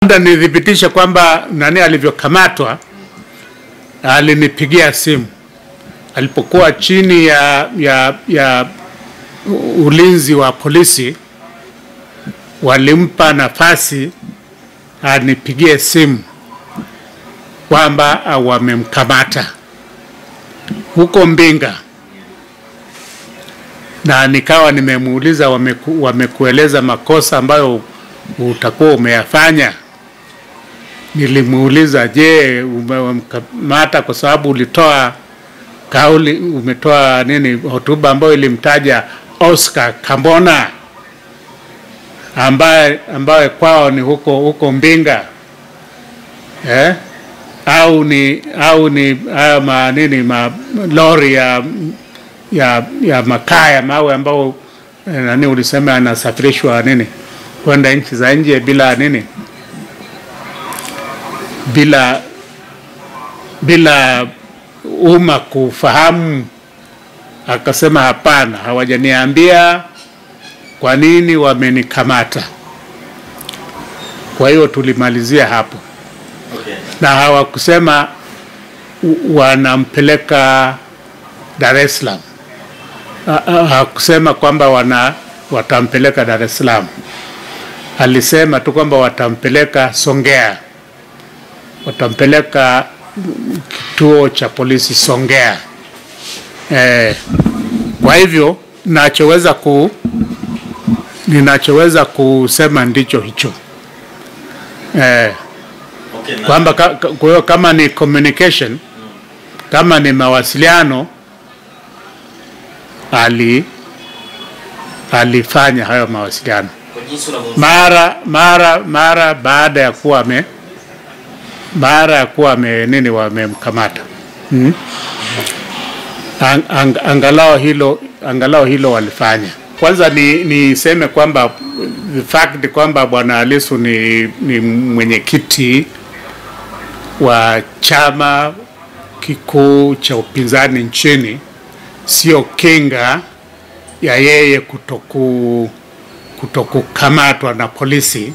Nithibitisha kwamba nani alivyokamatwa. Alinipigia simu alipokuwa chini ya ulinzi wa polisi. Walimpa nafasi anipigie simu kwamba wamemkamata huko Mbinga, na nikawa nimemuuliza wamekueleza makosa ambayo utakuwa umeyafanya. Nilimuuliza, je, umemkamata kwa sababu ulitoa kauli, umetoa nini hotuba ambayo ilimtaja Oscar Kambona ambaye kwao ni huko Mbinga, au ni lori ya makaa mawe ambao nani ulisema anasafirishwa nini kwenda nchi za nje bila umma kufahamu. Akasema hapana, hawajaniambia kwa nini wamenikamata. Kwa hiyo tulimalizia hapo. Okay. Na hawakusema wanampeleka Dar es Salaam. Hakusema kwamba watampeleka Dar es Salaam. Alisema tu kwamba watampeleka Songea. Watampeleka kituo cha polisi Songea. Kwa hivyo ninachoweza kusema ndicho hicho. Okay, kwamba kama ni communication, kama ni mawasiliano, alifanya hayo mawasiliano mara baada ya kuwa wamemkamata. Angalau hilo walifanya. Kwanza niseme kwamba the fact kwamba Bwana Lissu ni mwenyekiti wa chama kikuu cha upinzani nchini sio kinga ya yeye kutokukamatwa na polisi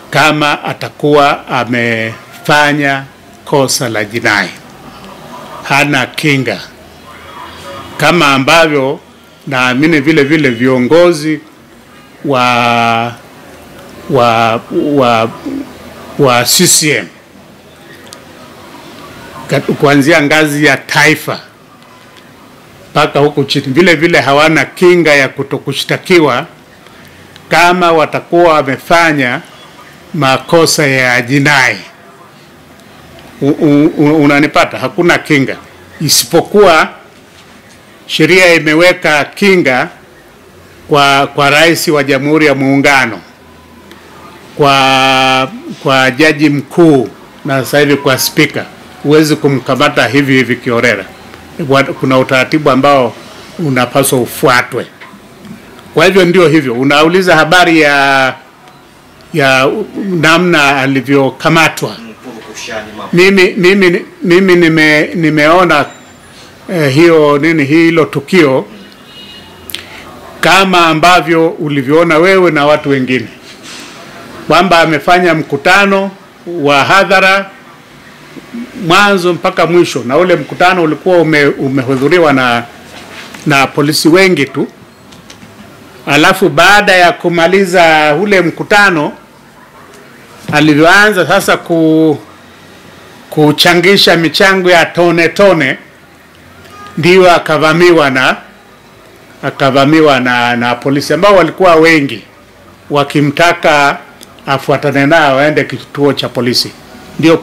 kama atakuwa amefanya kosa la jinai. Hana kinga, kama ambavyo naamini vile viongozi wa CCM kuanzia ngazi ya taifa mpaka huku chini vile hawana kinga ya kutokushtakiwa kama watakuwa wamefanya makosa ya jinai. Unanipata? Hakuna kinga, isipokuwa sheria imeweka kinga kwa rais wa Jamhuri ya Muungano, kwa jaji mkuu, na sasa hivi kwa spika. Huwezi kumkamata hivi kiorera. Kuna utaratibu ambao unapaswa ufuatwe. Kwa hivyo ndio hivyo. Unauliza habari ya namna alivyokamatwa. Mimi nimeona hilo tukio kama ambavyo ulivyoona wewe na watu wengine, kwamba amefanya mkutano wa hadhara mwanzo mpaka mwisho, na ule mkutano ulikuwa umehudhuriwa na polisi wengi tu. Alafu baada ya kumaliza ule mkutano, alivyoanza sasa kuchangisha michango ya tone, ndio akavamiwa na polisi ambao walikuwa wengi wakimtaka afuatane nao aende kituo cha polisi. Ndio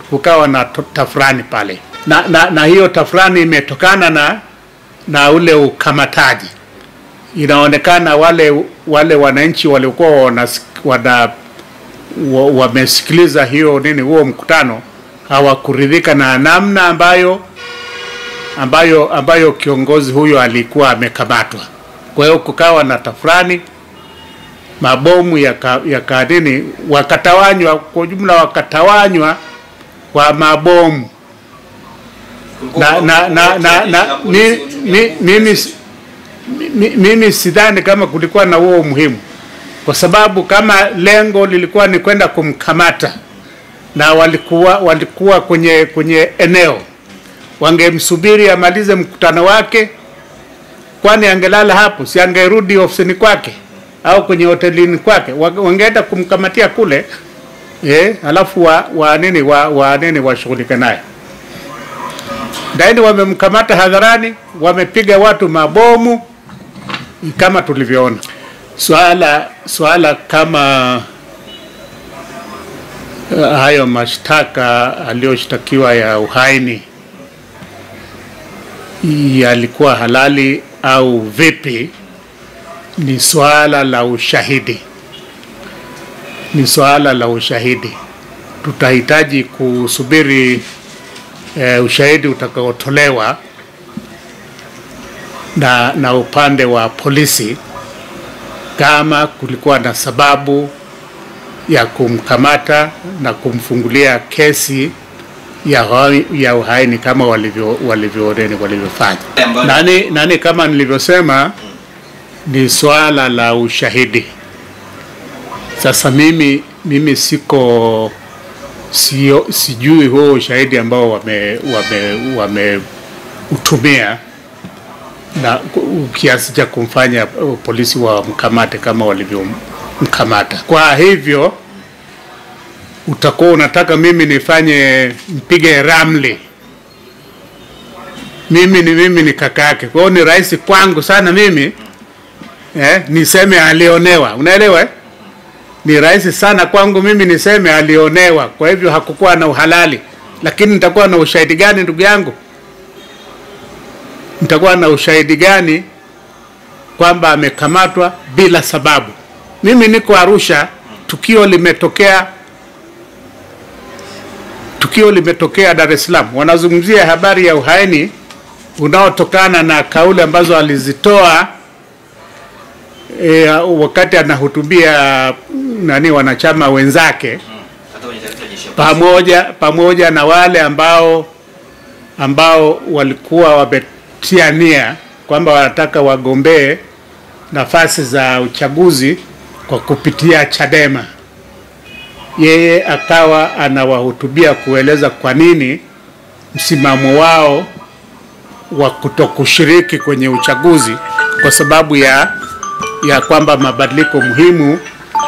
kukawa na tafrani pale, na hiyo tafrani imetokana na ule ukamataji. Inaonekana wale wananchi walikuwa wamesikiliza huo mkutano, hawakuridhika na namna ambayo kiongozi huyo alikuwa amekamatwa. Kwa hiyo kukawa na tafrani, mabomu wakatawanywa kwa jumla, wakatawanywa kwa mabomu. Mimi sidhani kama kulikuwa na huo muhimu. kwa sababu kama lengo lilikuwa ni kwenda kumkamata na walikuwa kwenye eneo, wangemsubiri amalize mkutano wake. Kwani angelala hapo? Si angerudi ofisini kwake au kwenye hotelini kwake? Wangeenda kumkamatia kule, alafu washughulike naye. Ndani wamemkamata hadharani, wamepiga watu mabomu kama tulivyoona. Swala kama hayo mashtaka aliyoshtakiwa ya uhaini yalikuwa halali au vipi, ni swala la ushahidi. Ni swala la ushahidi. Tutahitaji kusubiri ushahidi utakaotolewa na upande wa polisi, kama kulikuwa na sababu ya kumkamata na kesi ya uhaini kama walivyofanya. Nani kama nilivyosema, ni swala la ushahidi. Sasa mimi sijui huo ushahidi ambao wameutumia na kiasi cha kumfanya polisi wamkamate kama walivyomkamata. Kwa hivyo utakuwa unataka mimi mpige ramli. Mimi ni kaka yake. Kwa hiyo ni rahisi kwangu sana mimi niseme alionewa. Unaelewa? Ni rahisi sana kwangu mimi niseme alionewa. Kwa hivyo hakukuwa na uhalali. Lakini nitakuwa na ushahidi gani ndugu yangu? Nitakuwa na ushahidi gani kwamba amekamatwa bila sababu? Mimi niko Arusha, tukio limetokea Dar es Salaam. Wanazungumzia habari ya uhaini unaotokana na kauli ambazo alizitoa wakati anahutubia wanachama wenzake, pamoja na wale ambao walikuwa wametia nia kwamba wanataka wagombee nafasi za uchaguzi kwa kupitia Chadema. Yeye akawa anawahutubia kueleza kwa nini msimamo wao wa kutokushiriki kwenye uchaguzi, kwa sababu ya kwamba mabadiliko muhimu